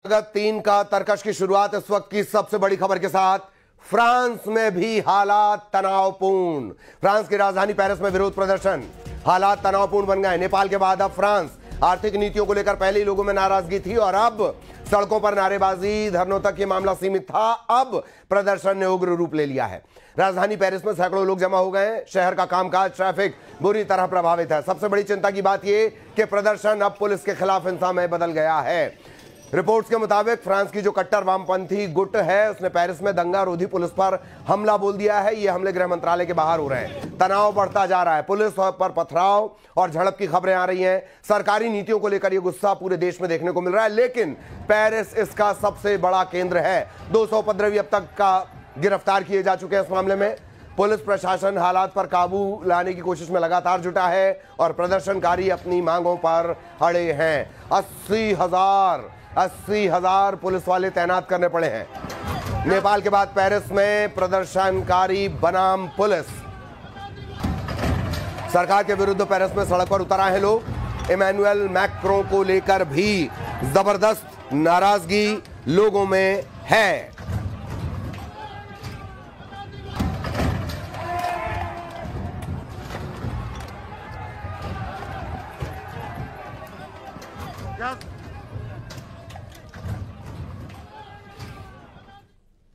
जगत 3 का तरकश की शुरुआत इस वक्त की सबसे बड़ी खबर के साथ। फ्रांस में भी हालात तनावपूर्ण। फ्रांस की राजधानी पेरिस में विरोध प्रदर्शन, हालात तनावपूर्ण बन गए। नेपाल के बाद अब फ्रांस। आर्थिक नीतियों को लेकर पहले ही लोगों में नाराजगी थी और अब सड़कों पर नारेबाजी, धरनों तक ये मामला सीमित था। अब प्रदर्शन ने उग्र रूप ले लिया है। राजधानी पेरिस में सैकड़ों लोग जमा हो गए। शहर का कामकाज, ट्रैफिक बुरी तरह प्रभावित है। सबसे बड़ी चिंता की बात यह कि प्रदर्शन अब पुलिस के खिलाफ हिंसा में बदल गया है। रिपोर्ट्स के मुताबिक फ्रांस की जो कट्टर वामपंथी गुट है उसने पेरिस में दंगा रोधी पुलिस पर हमला बोल दिया है। ये हमले गृह मंत्रालय के बाहर हो रहे हैं। तनाव बढ़ता जा रहा है। पुलिस पर पथराव और झड़प की खबरें आ रही हैं। सरकारी नीतियों को लेकर यह गुस्सा पूरे देश में देखने को मिल रहा है, लेकिन पेरिस इसका सबसे बड़ा केंद्र है। 200 उपद्रवी अब तक का गिरफ्तार किए जा चुके हैं इस मामले में। पुलिस प्रशासन हालात पर काबू लाने की कोशिश में लगातार जुटा है और प्रदर्शनकारी अपनी मांगों पर अड़े हैं। 80,000 पुलिस वाले तैनात करने पड़े हैं। नेपाल के बाद पेरिस में प्रदर्शनकारी बनाम पुलिस। सरकार के विरुद्ध पेरिस में सड़क पर उतर आए हैं लोग। इमैनुअल मैक्रों को लेकर भी जबरदस्त नाराजगी लोगों में है।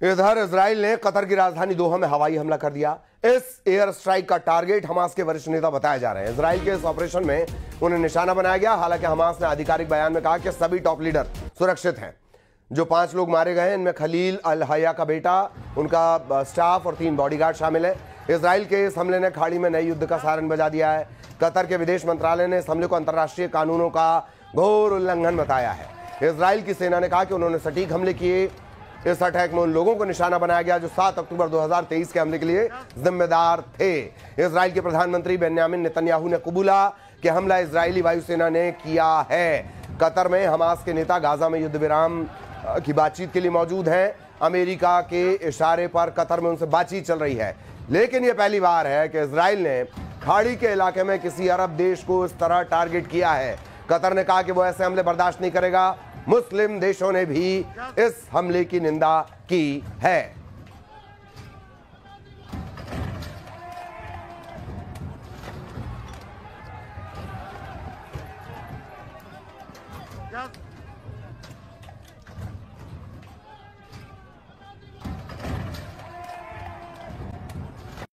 इधर इजराइल ने कतर की राजधानी दोहा में हवाई हमला कर दिया। इस एयर स्ट्राइक का टारगेट हमास के वरिष्ठ नेता बताए जा रहे हैं। इजराइल के इस ऑपरेशन में उन्हें निशाना बनाया गया। हालांकि हमास ने आधिकारिक बयान में कहा कि सभी टॉप लीडर सुरक्षित हैं। जो 5 लोग मारे गए इनमें खलील अल हया का बेटा, उनका स्टाफ और 3 बॉडीगार्ड शामिल है। इजराइल के इस हमले ने खाड़ी में नए युद्ध का सारन बजा दिया है। कतर के विदेश मंत्रालय ने इस हमले को अंतर्राष्ट्रीय कानूनों का घोर उल्लंघन बताया है। इजराइल की सेना ने कहा कि उन्होंने सटीक हमले किए। इस अटैक में उन लोगों को निशाना बनाया गया जो 7 अक्टूबर 2023 के हमले के लिए जिम्मेदार थे। इजराइल के प्रधानमंत्री बेन्यामिन नेतन्याहू ने कबूला कि हमला इजरायली वायुसेना ने किया है। कतर में हमास के नेता गाजा में युद्ध विराम की बातचीत के लिए मौजूद हैं। अमेरिका के इशारे पर कतर में उनसे बातचीत चल रही है, लेकिन यह पहली बार है कि इजराइल ने खाड़ी के इलाके में किसी अरब देश को इस तरह टारगेट किया है। कतर ने कहा कि वो ऐसे हमले बर्दाश्त नहीं करेगा। मुस्लिम देशों ने भी इस हमले की निंदा की है।